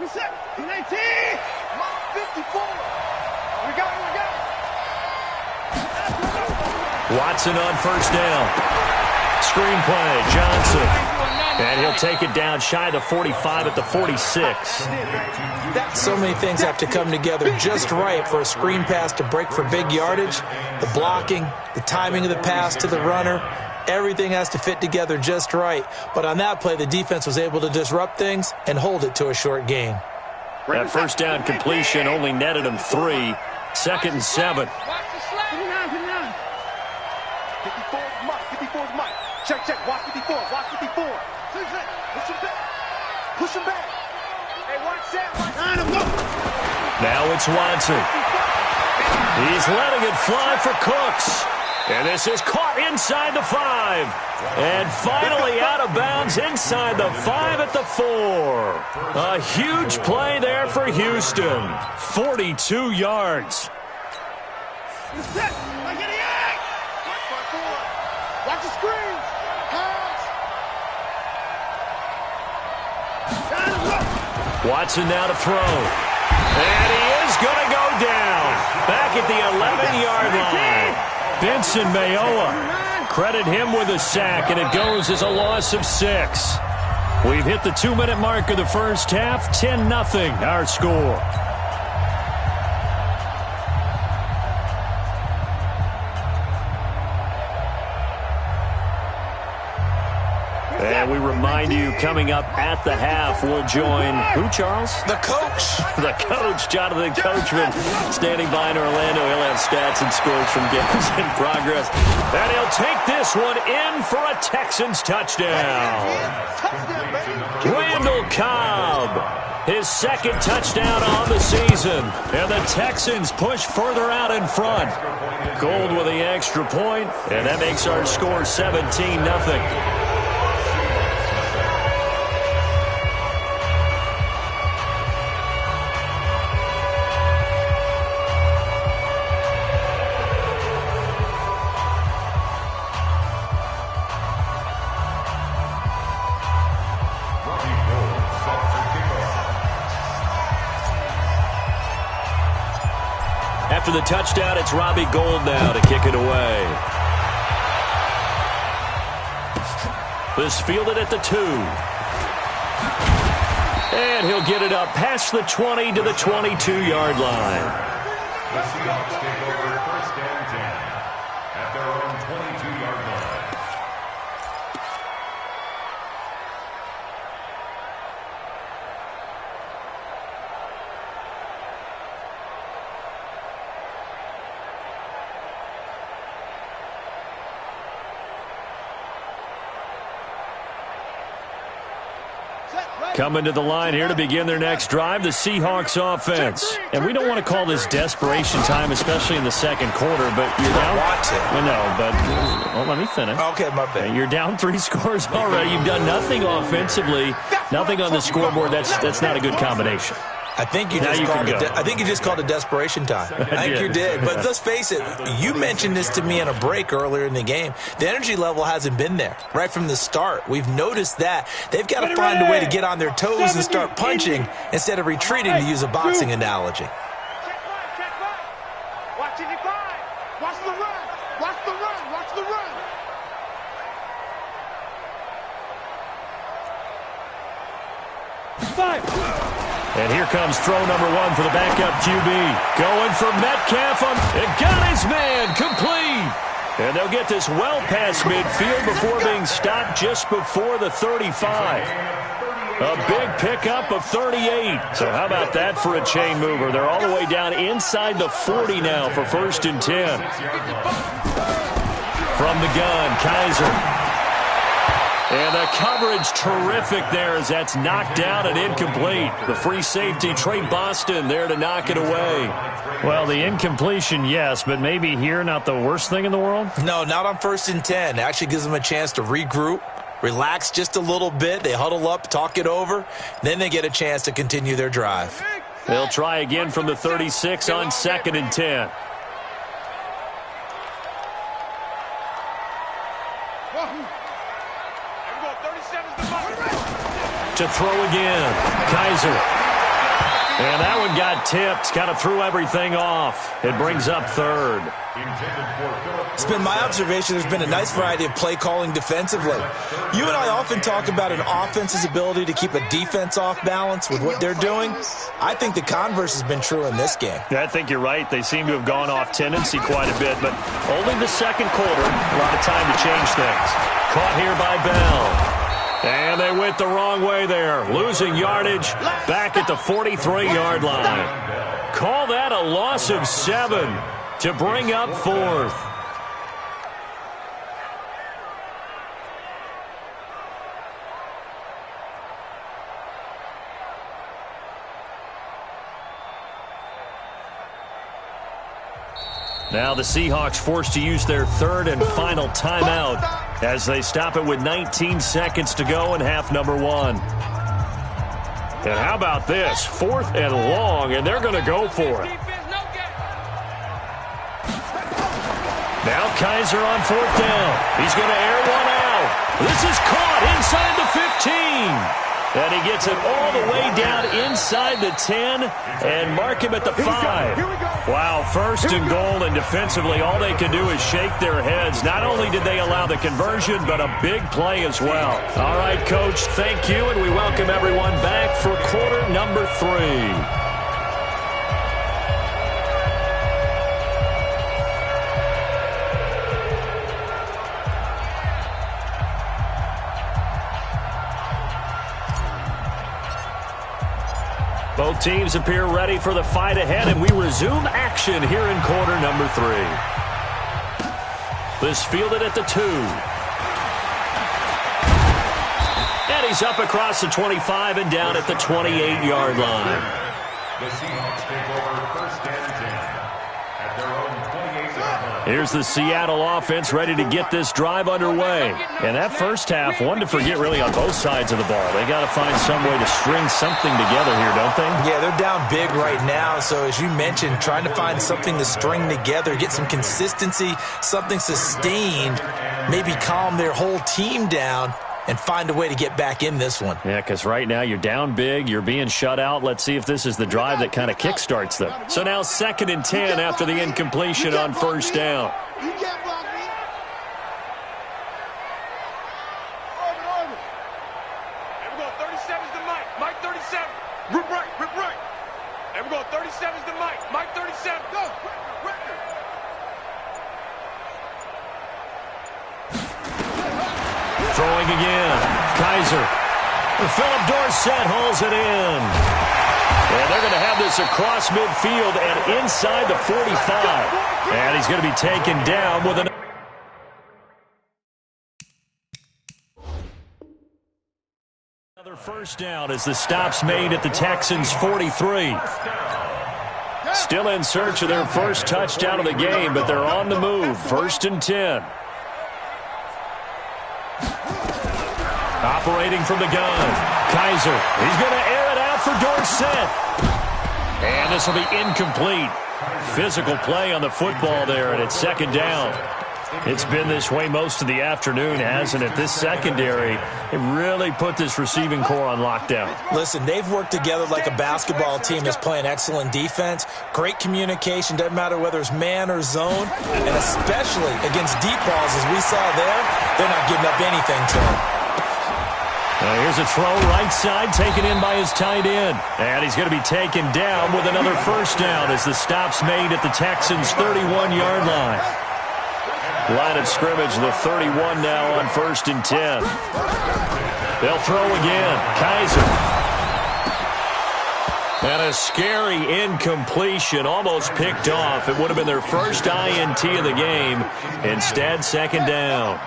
Reset. 19. 54. We got it. Watson on first down. Screenplay, Johnson. And he'll take it down shy of the 45 at the 46. So many things have to come together just right for a screen pass to break for big yardage. The blocking, the timing of the pass to the runner, everything has to fit together just right. But on that play, the defense was able to disrupt things and hold it to a short gain. That first down completion only netted him 3. 2nd and 7. 54 is Mike. Check. Watch 54. Push him back. Hey, watch that. Now it's Watson. He's letting it fly for Cooks. And this is caught inside the 5. And finally out of bounds inside the 5 at the 4. A huge play there for Houston. 42 yards. Watch the screen. Watson now to throw. And he is going to go down. Back at the 11-yard line. Benson Mayowa. Credit him with a sack, and it goes as a loss of 6. We've hit the 2-minute mark of the first half. 10-0 our score. And we remind you, coming up at the half, we'll join who, Charles? The coach. The coach, Jonathan Coachman, standing by in Orlando. He'll have stats and scores from games in progress. And he'll take this one in for a Texans touchdown. Randall Cobb, his 2nd touchdown on the season. And the Texans push further out in front. Gold with the extra point, and that makes our score 17-0. After the touchdown, it's Robbie Gould now to kick it away. This fielded at the 2. And he'll get it up past the 20 to the 22-yard line. The Seahawks take over 1st and 10 at their own 22-yard line. Coming to the line here to begin their next drive, the Seahawks offense. And we don't want to call this desperation time, especially in the second quarter, but you're down. I know, but well, let me finish. Okay, my bad. You're down 3 scores already. You've done nothing offensively, nothing on the scoreboard. That's not a good combination. I think you just called it desperation time. I think you did. But let's face it, you mentioned this to me in a break earlier in the game. The energy level hasn't been there right from the start. We've noticed that. They've got to find a way to get on their toes and start punching instead of retreating, to use a boxing analogy. Watch it, watch the run. Watch the run. Watch the run. And here comes throw number 1 for the backup QB. Going for Metcalf. It got his man complete. And they'll get this well past midfield before being stopped just before the 35. A big pickup of 38. So how about that for a chain mover? They're all the way down inside the 40 now for 1st and 10. From the gun, Kaiser. And the coverage terrific there as that's knocked down and incomplete. The free safety, Trey Boston, there to knock it away. Well, the incompletion, yes, but maybe here not the worst thing in the world? No, not on 1st and 10. It actually gives them a chance to regroup, relax just a little bit. They huddle up, talk it over. Then they get a chance to continue their drive. They'll try again from the 36 on 2nd and 10. To throw again. Kaiser. And that one got tipped. Kind of threw everything off. It brings up third. It's been my observation there's been a nice variety of play calling defensively. You and I often talk about an offense's ability to keep a defense off balance with what they're doing. I think the converse has been true in this game. Yeah, I think you're right. They seem to have gone off tendency quite a bit, but only the second quarter. A lot of time to change things. Caught here by Bell. And they went the wrong way there. Losing yardage back at the 43-yard line. Call that a loss of 7 to bring up fourth. Now the Seahawks forced to use their third and final timeout as they stop it with 19 seconds to go in half number 1. And how about this? 4th and long, and they're going to go for it. Now Kaiser on 4th down. He's going to air one out. This is caught inside the 15. And he gets it all the way down inside the 10 and mark him at the 5. Wow, 1st and goal, and defensively all they can do is shake their heads. Not only did they allow the conversion, but a big play as well. All right, Coach, thank you, and we welcome everyone back for quarter number 3. Both teams appear ready for the fight ahead, and we resume action here in quarter number 3. This fielded at the 2. And he's up across the 25 and down at the 28-yard line. The Seahawks take over 1st and 10 at their own 28-yard line. Here's the Seattle offense ready to get this drive underway. And that first half, one to forget really on both sides of the ball. They got to find some way to string something together here, don't they? Yeah, they're down big right now. So as you mentioned, trying to find something to string together, get some consistency, something sustained, maybe calm their whole team down and find a way to get back in this one. Yeah, because right now you're down big, you're being shut out. Let's see if this is the drive that kind of kickstarts them. So now 2nd and 10 after the incompletion on 1st down. You can't block me. Over. And we're going 37's the Mike. Mike 37. Rip right. And we're going 37's the Mike. Mike 37. Go. Record. Throwing again. Kaiser. Philip Dorsett hauls it in. And they're going to have this across midfield and inside the 45. And he's going to be taken down with another 1st down as the stop's made at the Texans' 43. Still in search of their first touchdown of the game, but they're on the move. 1st and 10. Operating from the gun. Kaiser. He's going to air it out for Dorsett. And this will be incomplete. Physical play on the football there, and it's 2nd down. It's been this way most of the afternoon, hasn't it? This secondary, it really put this receiving core on lockdown. Listen, they've worked together like a basketball team that's playing excellent defense. Great communication, doesn't matter whether it's man or zone. And especially against deep balls, as we saw there, they're not giving up anything to them. Here's a throw right side taken in by his tight end. And he's going to be taken down with another 1st down as the stop's made at the Texans' 31-yard line. Line of scrimmage, the 31 now on 1st and 10. They'll throw again. Kaiser. And a scary incompletion, almost picked off. It would have been their first INT of the game. Instead, 2nd down.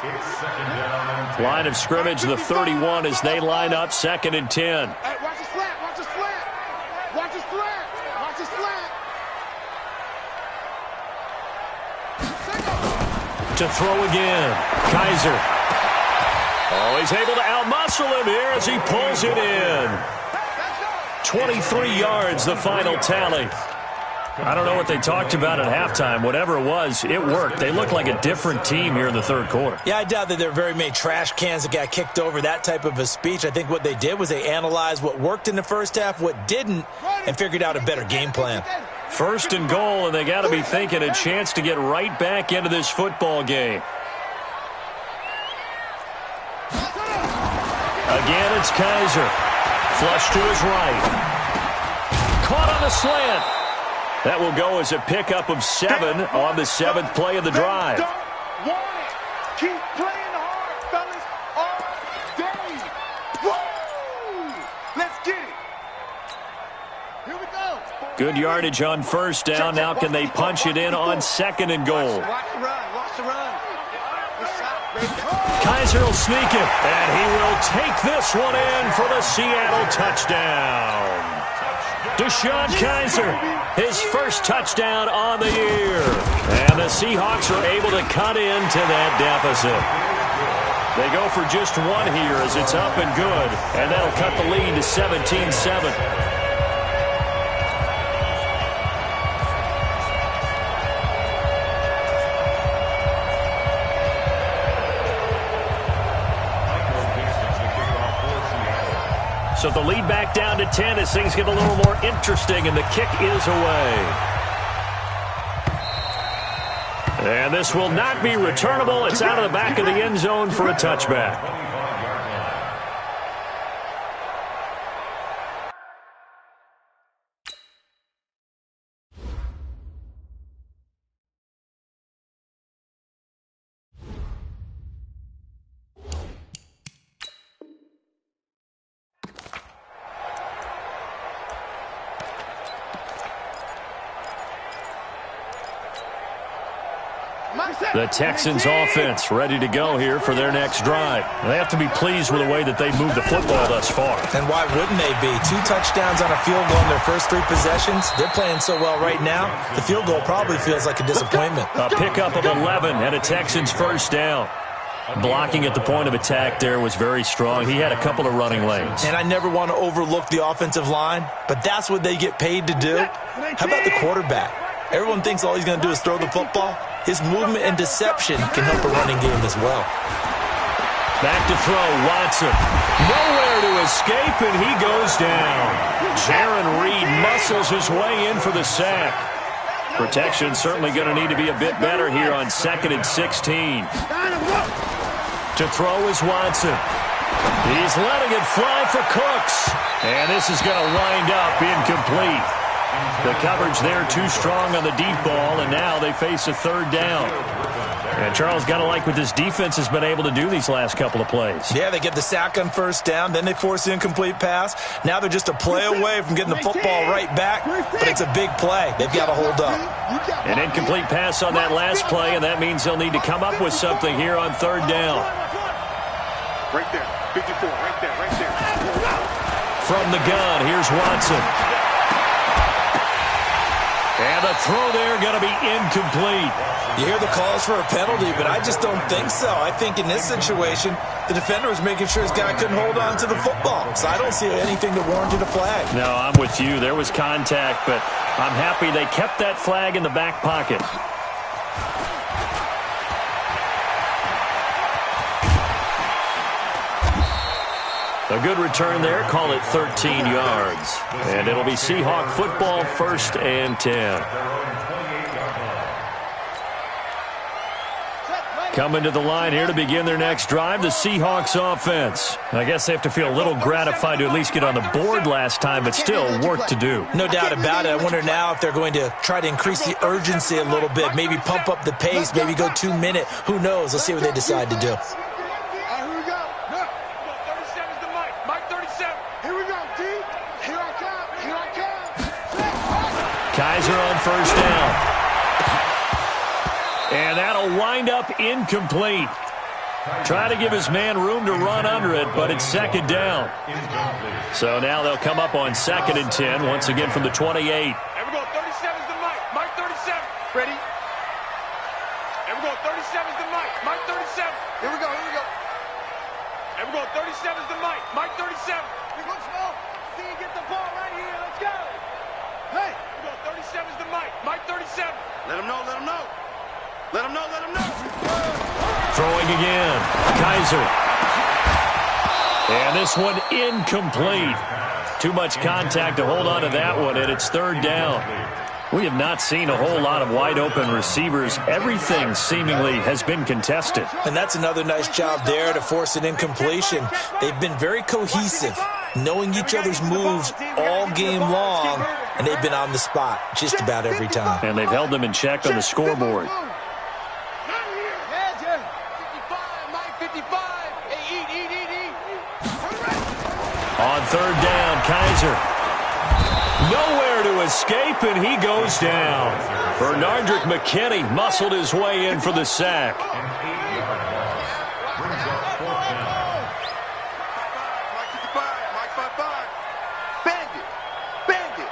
Line of scrimmage, the 31 as they line up 2nd and 10. Hey, watch his flat. Watch his flat. Watch his flat. Watch his flat. To throw again. Kaiser. Oh, he's able to outmuscle him here as he pulls it in. 23 yards, the final tally. I don't know what they talked about at halftime. Whatever it was, it worked. They looked like a different team here in the third quarter. Yeah, I doubt that there are very many trash cans that got kicked over, that type of a speech. I think what they did was they analyzed what worked in the first half, what didn't, and figured out a better game plan. First and goal, and they got to be thinking a chance to get right back into this football game. Again, it's Kaiser. Flush to his right. Caught on the slant. That will go as a pickup of 7 on the 7th play of the drive. Don't want it. Keep playing hard, fellas, all day. Woo! Let's get it. Here we go. Good yardage on first down. Now can they punch it in on second and goal? Watch the run. Watch the run. Kaiser will sneak it, and he will take this one in for the Seattle touchdown. Deshaun Kaiser, his first touchdown on the year. And the Seahawks are able to cut into that deficit. They go for just one here as it's up and good, and that'll cut the lead to 17-7. So the lead back down to 10 as things get a little more interesting, and the kick is away. And this will not be returnable. It's out of the back of the end zone for a touchback. The Texans offense ready to go here for their next drive. They have to be pleased with the way that they moved the football thus far. And why wouldn't they be? 2 touchdowns on a field goal in their first 3 possessions. They're playing so well right now, the field goal probably feels like a disappointment. A pickup of 11 and a Texans first down. Blocking at the point of attack there was very strong. He had a couple of running lanes. And I never want to overlook the offensive line, but that's what they get paid to do. How about the quarterback? Everyone thinks all he's going to do is throw the football. His movement and deception can help a running game as well. Back to throw, Watson. Nowhere to escape, and he goes down. Jaron Reed muscles his way in for the sack. Protection certainly going to need to be a bit better here on 2nd and 16. To throw is Watson. He's letting it fly for Cooks. And this is going to wind up incomplete. The coverage there too strong on the deep ball, and now they face a third down. And Charles, got to like what this defense has been able to do these last couple of plays. Yeah, they get the sack on first down, then they force the incomplete pass. Now they're just a play away from getting the football right back, but it's a big play. They've got to hold up. An incomplete pass on that last play, and that means they'll need to come up with something here on third down. Right there, 54, right there. From the gun, here's Watson. And the throw there going to be incomplete. You hear the calls for a penalty, but I just don't think so. I think in this situation, the defender was making sure his guy couldn't hold on to the football. So I don't see anything that warranted a flag. No, I'm with you. There was contact, but I'm happy they kept that flag in the back pocket. A good return there. Call it 13 yards. And it'll be Seahawk football, 1st and 10. Coming to the line here to begin their next drive, the Seahawks offense. I guess they have to feel a little gratified to at least get on the board last time, but still work to do. No doubt about it. I wonder now if they're going to try to increase the urgency a little bit, maybe pump up the pace, maybe go 2-minute. Who knows? Let's see what they decide to do. Kaiser on first down. And that'll wind up incomplete. Try to give his man room to run under it, but it's 2nd down. So now they'll come up on 2nd and 10, once again from the 28. Here we go, 37's the Mike. Mike 37. Ready? Here we go, 37's the Mike. Mike 37. Here we go. Here we go, 37's the Mike. Mike 37. Here we go, slow. See you get the ball right here. Let's go. Hey. Here we go, 37's 37's the Mike. Mike 37. Let him know, let him know. Let him know, let him know. Throwing again. Kaiser. And this one incomplete. Too much contact to hold on to that one, and it's third down. We have not seen a whole lot of wide-open receivers. Everything seemingly has been contested. And that's another nice job there to force an incompletion. They've been very cohesive, knowing each other's moves all game long, and they've been on the spot just about every time. And they've held them in check on the scoreboard. 55, Mike 55. Hey, eat. On third down, Kaiser. Nowhere to escape, and he goes down. Bernardrick McKinney muscled his way in for the sack. Mike 55, Mike 55. Bang it.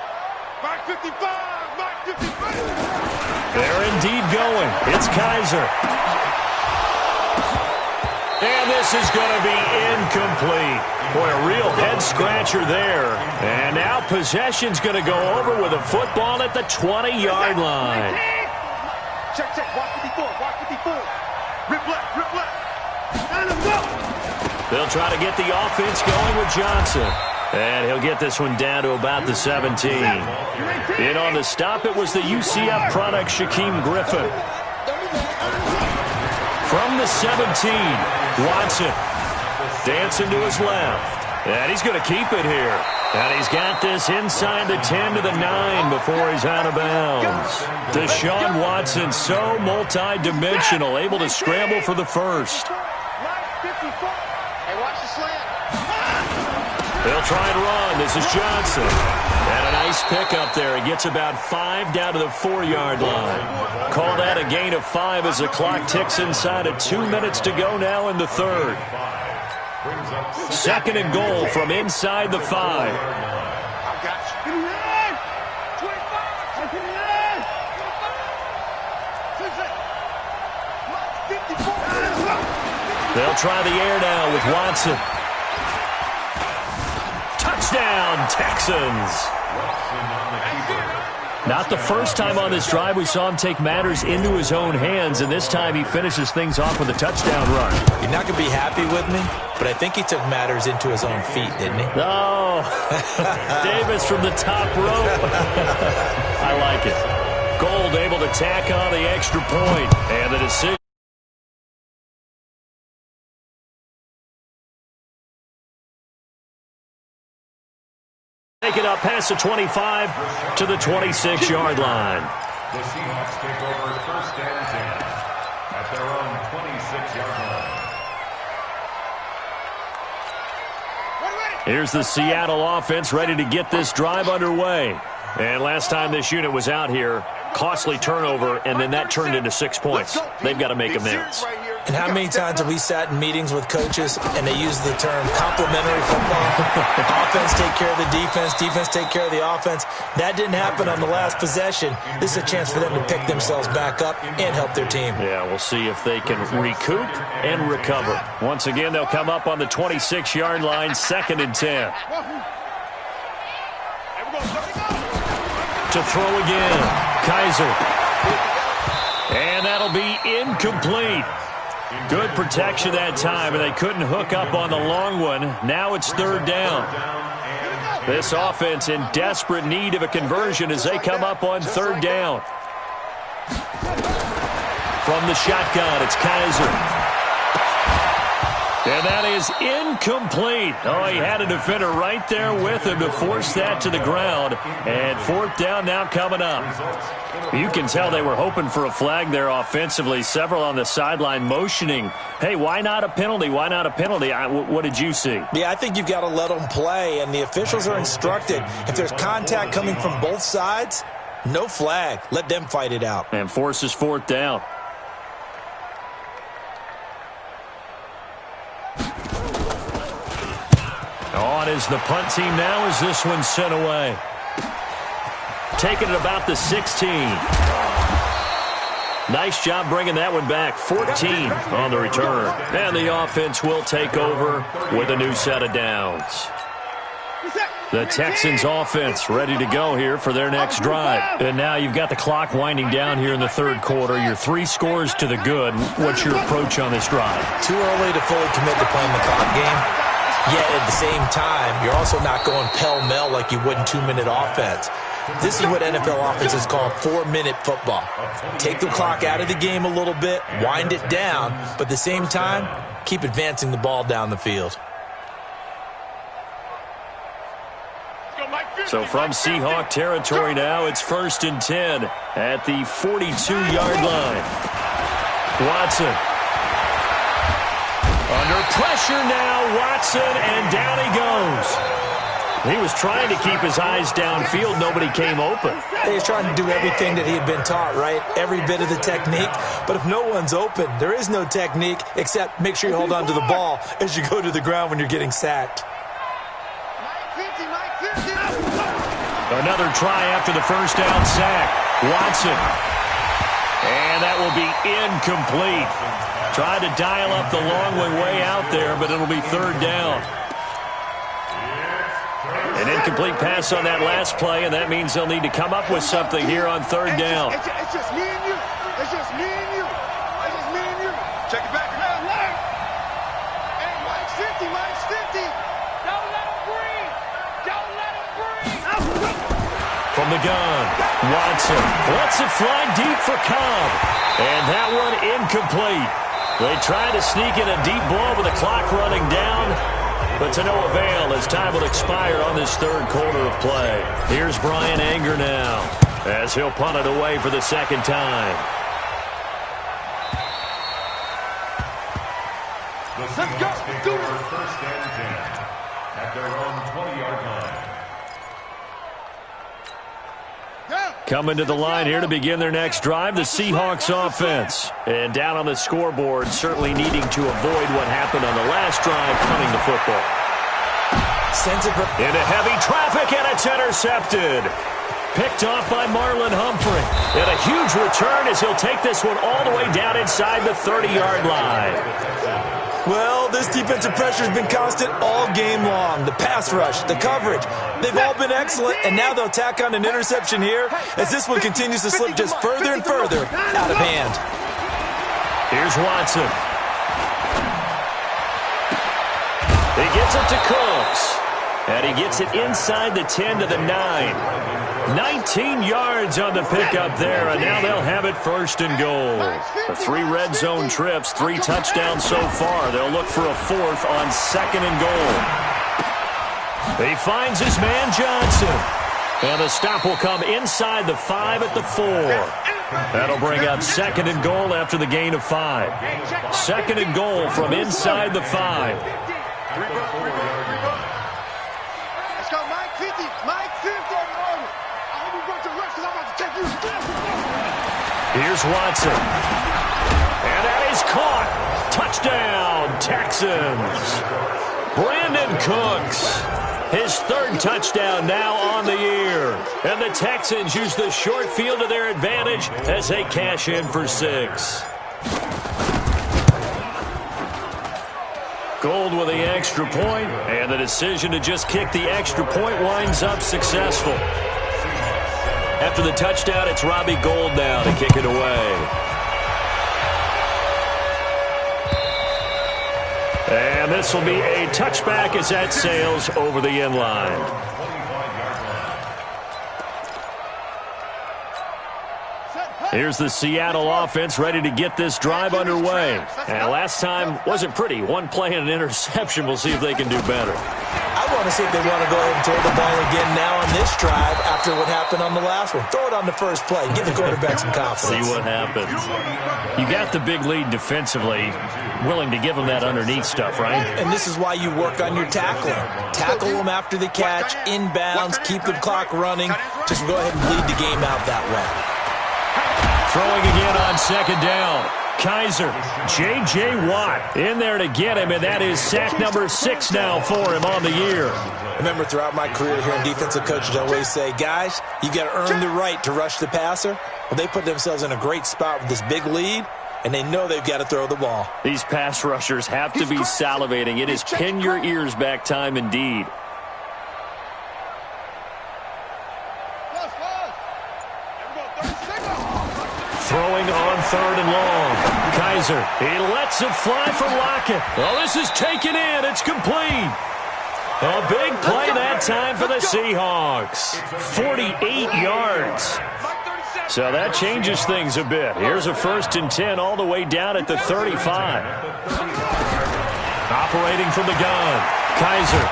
Mike 55, Mike 55. They're indeed going. It's Kaiser. And this is going to be incomplete. Boy, a real head-scratcher there. And now possession's going to go over with a football at the 20-yard line. Check. Watch 54. Rip left. Let him go. They'll try to get the offense going with Johnson. And he'll get this one down to about the 17. In on the stop, it was the UCF product, Shaquem Griffin. From the 17, Watson dancing to his left. And he's going to keep it here. And he's got this inside the 10 to the 9 before he's out of bounds. Deshaun Watson, so multi-dimensional, able to scramble for the first. Hey, watch the slant. They'll try and run. This is Johnson. And a nice pickup there. He gets about 5 down to the 4-yard line. Call that a gain of 5 as the clock ticks inside of 2 minutes to go now in the third. Second and goal from inside the 5. I got you. They'll try the air now with Watson. Touchdown, Texans. Not the first time on this drive we saw him take matters into his own hands, and this time he finishes things off with a touchdown run. You're not going to be happy with me, but I think he took matters into his own feet, didn't he? Oh, Davis from the top rope. I like it. Gold able to tack on the extra point, and the decision. Take it up past the 25 to the 26-yard line. The Seahawks take over first and 10 at their own 26-yard line. Here's the Seattle offense ready to get this drive underway. And last time this unit was out here, costly turnover, and then that turned into 6 points. They've got to make amends. And how many times have we sat in meetings with coaches and they use the term complementary football? Offense take care of the defense, defense take care of the offense. That didn't happen on the last possession. This is a chance for them to pick themselves back up and help their team. Yeah, we'll see if they can recoup and recover. Once again, they'll come up on the 26-yard line, second and 10. To throw again, Kaiser. And that'll be incomplete. Good protection that time, and they couldn't hook up on the long one. Now it's third down. This offense in desperate need of a conversion as they come up on third down. From the shotgun, it's Kaiser. And that is incomplete. Oh, he had a defender right there with him to force that to the ground. And fourth down now coming up. You can tell they were hoping for a flag there offensively. Several on the sideline motioning. Hey, why not a penalty? Why not a penalty? What did you see? Yeah, I think you've got to let them play, and the officials are instructed. If there's contact coming from both sides, no flag. Let them fight it out. And forces fourth down. On is the punt team now as this one's sent away. Taking it about the 16. Nice job bringing that one back. 14 on the return. And the offense will take over with a new set of downs. The Texans offense ready to go here for their next drive. And now you've got the clock winding down here in the third quarter. You're 3 scores to the good. What's your approach on this drive? Too early to fully commit to playing the clock game. Yet at the same time, you're also not going pell-mell like you would in 2-minute offense. This is what NFL offenses call 4-minute football. Take the clock out of the game a little bit, wind it down, but at the same time, keep advancing the ball down the field. So from Seahawk territory now, it's 1st and 10 at the 42-yard line. Watson. Under pressure now, Watson, and down he goes. He was trying to keep his eyes downfield. Nobody came open. He's trying to do everything that he had been taught, right? Every bit of the technique. But if no one's open, there is no technique except make sure you hold on to the ball as you go to the ground when you're getting sacked. Another try after the first down sack. Watson. And that will be incomplete. Tried to dial up the long way out there, but it'll be 3rd down. An incomplete pass on that last play, and that means they'll need to come up with something here on 3rd down. It's just me and you. It's just me and you. It's just me and you. Check it back. Hey, Mike's 50. Mike's 50. Don't let him breathe. Don't let him breathe. From the gun, Watson lets it fly deep for Cobb. And that one incomplete. They try to sneak in a deep ball with the clock running down, but to no avail as time will expire on this 3rd quarter of play. Here's Brian Anger now as he'll punt it away for the 2nd time. The Seahawks take over 1st and 10 at their own 20-yard line. Coming to the line here to begin their next drive, the Seahawks offense. And down on the scoreboard, certainly needing to avoid what happened on the last drive, punting the football. Into heavy traffic, and it's intercepted. Picked off by Marlon Humphrey. And a huge return as he'll take this one all the way down inside the 30-yard line. Well, this defensive pressure has been constant all game long. The pass rush, the coverage, they've all been excellent, and now they'll tack on an interception here as this one continues to slip just further and further out of hand. Here's Watson. He gets it to Cooks, and he gets it inside the 10 to the 9. 19 yards on the pickup there, and now they'll have it 1st and goal. 3 red zone trips, 3 touchdowns so far. They'll look for a 4th on 2nd and goal. He finds his man Johnson, and the stop will come inside the 5 at the 4. That'll bring up 2nd and goal after the gain of 5. 2nd and goal from inside the 5. Let's go, Mike 50. Mike 50. Here's Watson. And that is caught. Touchdown, Texans. Brandon Cooks. His 3rd touchdown now on the year. And the Texans use the short field to their advantage as they cash in for 6. Gold with the extra point, and the decision to just kick the extra point winds up successful. After the touchdown, it's Robbie Gould now to kick it away. And this will be a touchback as that sails over the end line. Here's the Seattle offense ready to get this drive underway. And last time wasn't pretty. 1 play and an interception. We'll see if they can do better. I want to see if they want to go ahead and throw the ball again now on this drive after what happened on the last one. Throw it on the first play. Give the quarterback some confidence. See what happens. You got the big lead defensively. Willing to give them that underneath stuff, right? And this is why you work on your tackling. Tackle them after the catch, inbounds, keep the clock running. Just go ahead and bleed the game out that way. Throwing again on 2nd down. Kaiser, J.J. Watt in there to get him, and that is sack number 6 now for him on the year. Remember, throughout my career here in defensive coaches, I always say, guys, you got to earn the right to rush the passer. Well, they put themselves in a great spot with this big lead, and they know they've got to throw the ball. These pass rushers have to be salivating. It is pin your ears back time indeed. 3rd and long. Kaiser, he lets it fly for Lockett. Oh, this is taken in. It's complete. A big play that time for the Seahawks. 48 yards. So that changes things a bit. Here's a 1st and 10 all the way down at the 35. Operating from the gun. Kaiser.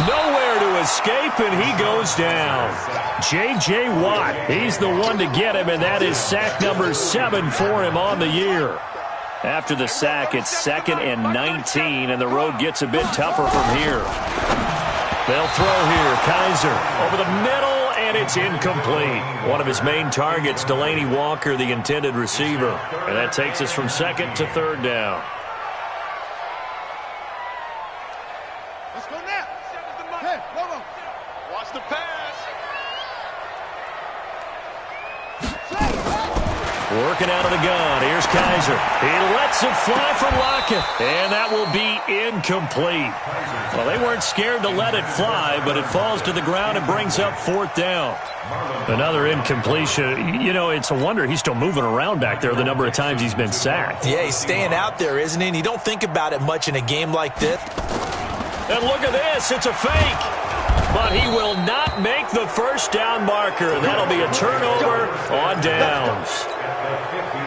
Nowhere to escape, and he goes down. J.J. Watt, he's the one to get him, and that is sack number 7 for him on the year. After the sack, it's 2nd and 19, and the road gets a bit tougher from here. They'll throw here. Kaiser over the middle, and it's incomplete. One of his main targets, Delaney Walker, the intended receiver. And that takes us from 2nd to 3rd down. Let's go now. Hey, Lobo. Watch the pass. Working out of the gun. Here's Kaiser. He lets it fly for Lockett. And that will be incomplete. Well, they weren't scared to let it fly, but it falls to the ground and brings up 4th down. Another incompletion. You know, it's a wonder he's still moving around back there the number of times he's been sacked. Yeah, he's staying out there, isn't he? And you don't think about it much in a game like this. And look at this. It's a fake. But he will not make the 1st down marker. That'll be a turnover on downs.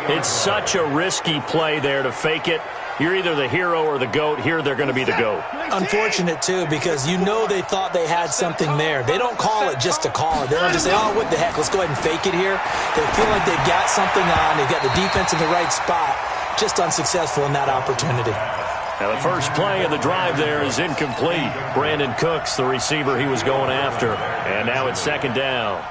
It's such a risky play there to fake it. You're either the hero or the GOAT. Here they're going to be the GOAT. Unfortunate, too, because you know they thought they had something there. They don't call it just to call it. They don't just say, oh, what the heck, let's go ahead and fake it here. They feel like they've got something on. They've got the defense in the right spot. Just unsuccessful in that opportunity. Now the first play of the drive there is incomplete. Brandon Cooks, the receiver he was going after. And now it's 2nd down.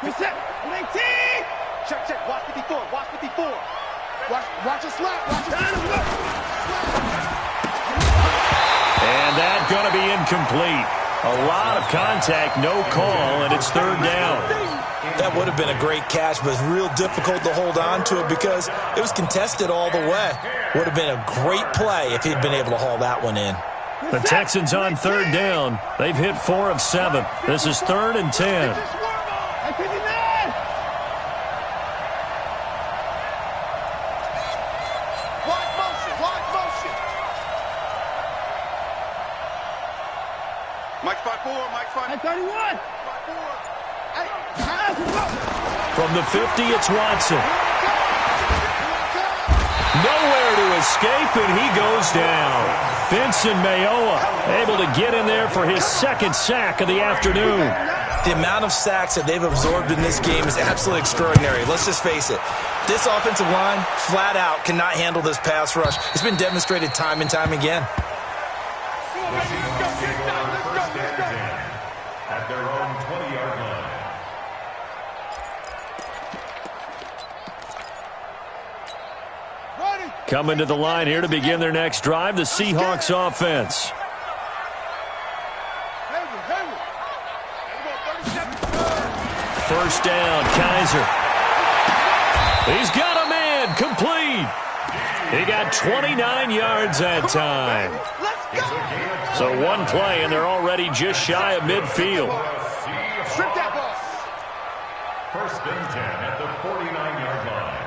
Reset. 18. Check. Watch 54. Watch 54. Watch it slap. Watch it slap. And that's going to be incomplete. A lot of contact, no call, and it's 3rd down. That would have been a great catch, but it's real difficult to hold on to it because it was contested all the way. Would have been a great play if he'd been able to haul that one in. The Texans on 3rd down. They've hit 4 of 7. This is 3rd and 10. Mike 5-4, Mike 5-4. 31. From the 50, it's Watson. Nowhere to escape, and he goes down. Vincent Mayoa able to get in there for his 2nd sack of the afternoon. The amount of sacks that they've absorbed in this game is absolutely extraordinary. Let's just face it. This offensive line, flat out, cannot handle this pass rush. It's been demonstrated time and time again. At their own 20-yard line. Coming to the line here to begin their next drive, the Seahawks offense. First down, Kaiser. He's got a man, complete. He got 29 yards that time. So one play, and they're already just shy of midfield. Strip that ball. 1st and 10 at the 49-yard line.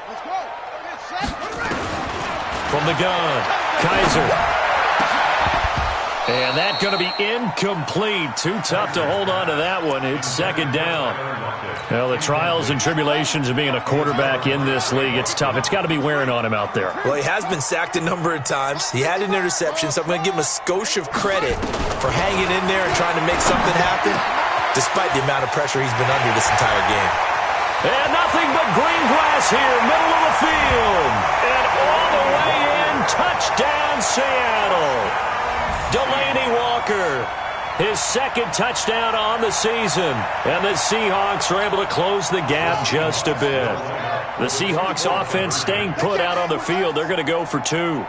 Let's go. From the gun, Kaiser. And that's going to be incomplete. Too tough to hold on to that one. It's 2nd down. Well, the trials and tribulations of being a quarterback in this league, it's tough. It's got to be wearing on him out there. Well, he has been sacked a number of times. He had an interception, so I'm going to give him a skosh of credit for hanging in there and trying to make something happen, despite the amount of pressure he's been under this entire game. And nothing but green grass here, middle of the field. And all the way in, touchdown Seattle. Delaney Walker, his 2nd touchdown on the season. And the Seahawks are able to close the gap just a bit. The Seahawks offense staying put out on the field. They're going to go for 2.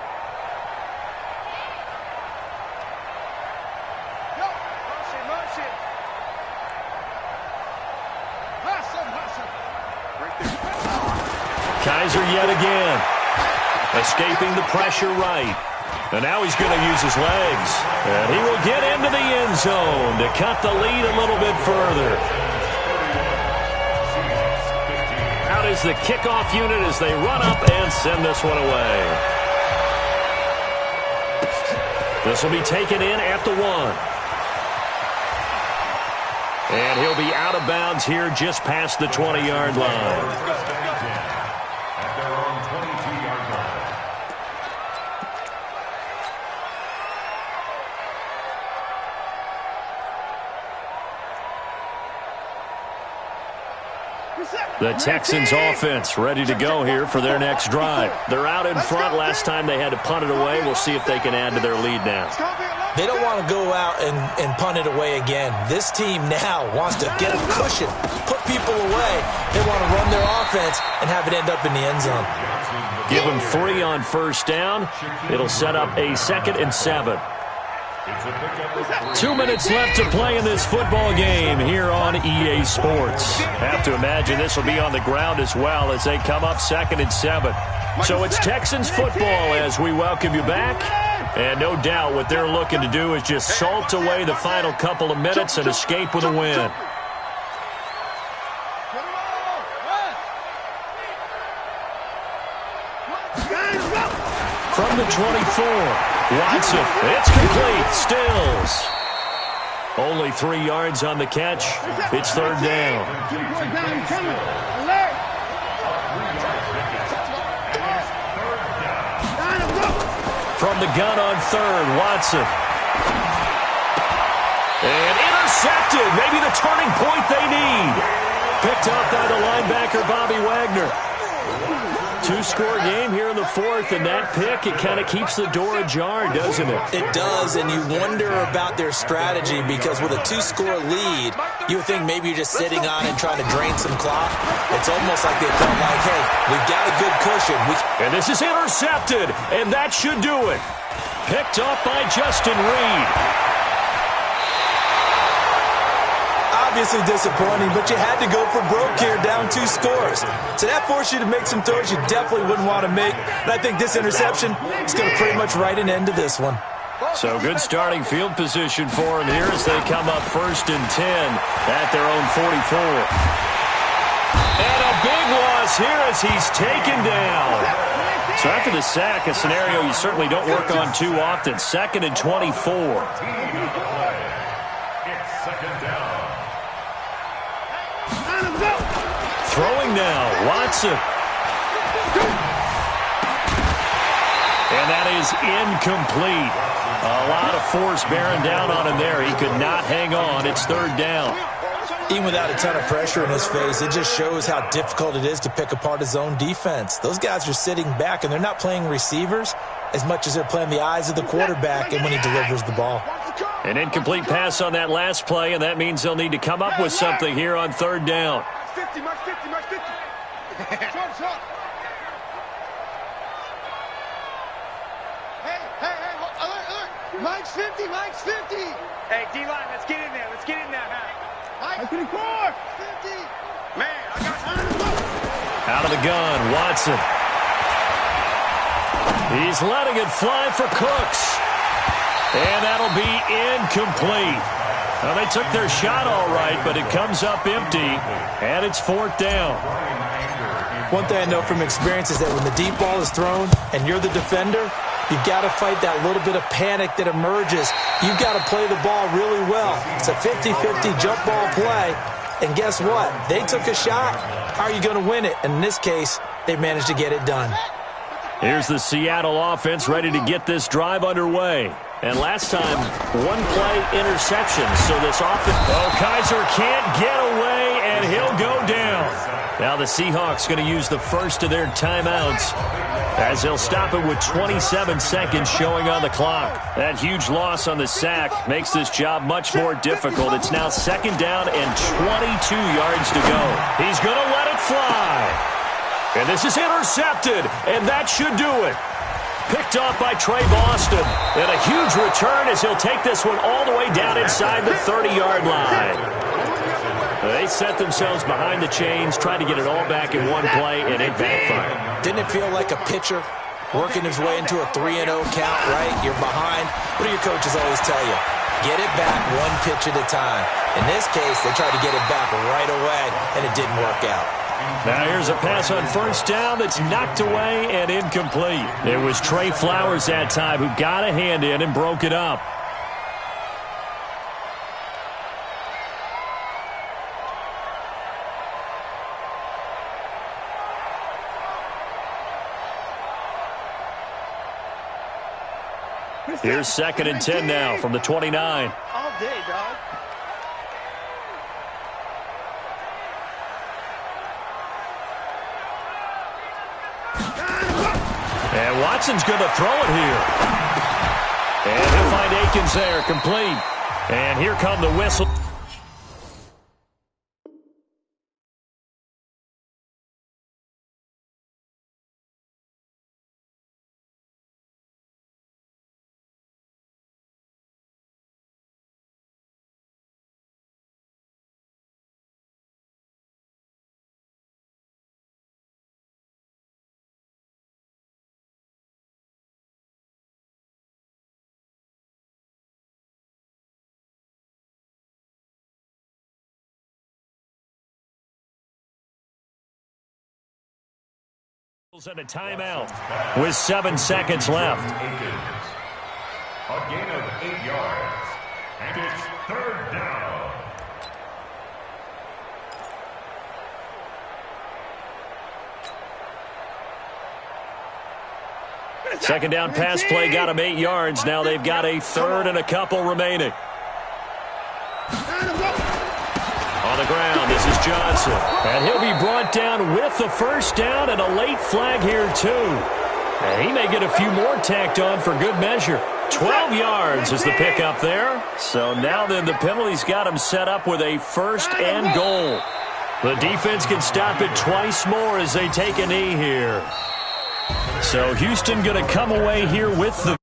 Kaiser yet again. Escaping the pressure right. And now he's going to use his legs. And he will get into the end zone to cut the lead a little bit further. Out is the kickoff unit as they run up and send this one away. This will be taken in at the 1. And he'll be out of bounds here just past the 20-yard line. The Texans offense ready to go here for their next drive. They're out in front. Last time they had to punt it away. We'll see if they can add to their lead now. They don't want to go out and punt it away again. This team now wants to get a cushion, put people away. They want to run their offense and have it end up in the end zone. Give them 3 on first down. It'll set up a 2nd and 7. 2 minutes left to play in this football game here on EA Sports. Have to imagine this will be on the ground as well as they come up 2nd and 7. So it's Texans football as we welcome you back. And no doubt what they're looking to do is just salt away the final couple of minutes and escape with a win. From the 24, Watson, it's complete, Stills. Only 3 yards on the catch. It's 3rd down. From the gun on 3rd, Watson. And intercepted, maybe the turning point they need. Picked up by the linebacker, Bobby Wagner. 2-score game here in the 4th, and that pick, it kind of keeps the door ajar, doesn't it? It does, and you wonder about their strategy because with a 2-score lead, you would think maybe you're just sitting on and trying to drain some clock. It's almost like they felt like, hey, we've got a good cushion. And this is intercepted, and that should do it. Picked up by Justin Reed. Obviously disappointing, but you had to go for broke here, down 2 scores. So that forced you to make some throws you definitely wouldn't want to make. And I think this interception is going to pretty much write an end to this one. So good starting field position for him here as they come up 1st and 10 at their own 44. And a big loss here as he's taken down. So after the sack, a scenario you certainly don't work on too often. 2nd and 24. Throwing now, Watson. And that is incomplete. A lot of force bearing down on him there. He could not hang on. It's 3rd down. Even without a ton of pressure in his face, it just shows how difficult it is to pick apart his own defense. Those guys are sitting back, and they're not playing receivers as much as they're playing the eyes of the quarterback and when he delivers the ball. An incomplete pass on that last play, and that means they'll need to come up with something here on 3rd down. 50, Mike 50, Mike 50. Short. Hey, alert. Mike's 50, Mike's 50. Hey, D-line, let's get in there. Let's get in there, man. Mike 54. 50. Man, I got out of the gun, Watson. He's letting it fly for Cooks. And that'll be incomplete. Well, they took their shot all right, but it comes up empty, and it's 4th down. One thing I know from experience is that when the deep ball is thrown and you're the defender, you've got to fight that little bit of panic that emerges. You've got to play the ball really well. It's a 50-50 jump ball play, and guess what? They took a shot. How are you going to win it? And in this case, they managed to get it done. Here's the Seattle offense ready to get this drive underway. And last time, 1-play interception. So this offense... Oh, Kaiser can't get away, and he'll go down. Now the Seahawks going to use the first of their timeouts as they'll stop it with 27 seconds showing on the clock. That huge loss on the sack makes this job much more difficult. It's now 2nd down and 22 yards to go. He's going to let it fly. And this is intercepted, and that should do it. Picked off by Trey Boston. And a huge return as he'll take this one all the way down inside the 30-yard line. They set themselves behind the chains, tried to get it all back in one play, and it backfired. Didn't it feel like a pitcher working his way into a 3-0 count, right? You're behind. What do your coaches always tell you? Get it back one pitch at a time. In this case, they tried to get it back right away, and it didn't work out. Now here's a pass on first down that's knocked away and incomplete. It was Trey Flowers that time who got a hand in and broke it up. Here's 2nd and 10 now from the 29. All day, dog. And Watson's going to throw it here. And he'll find Akins there, complete. And here come the whistle. And a timeout with 7 seconds left. A gain of 8 yards. And it's 3rd down. Second down pass play got him 8 yards. Now they've got a 3rd and a couple remaining. On the ground, this is Johnson. And he'll be brought down with the first down and a late flag here, too. And he may get a few more tacked on for good measure. 12 yards is the pickup there. So now then the penalty's got him set up with a 1st and goal. The defense can stop it twice more as they take a knee here. So Houston going to come away here with the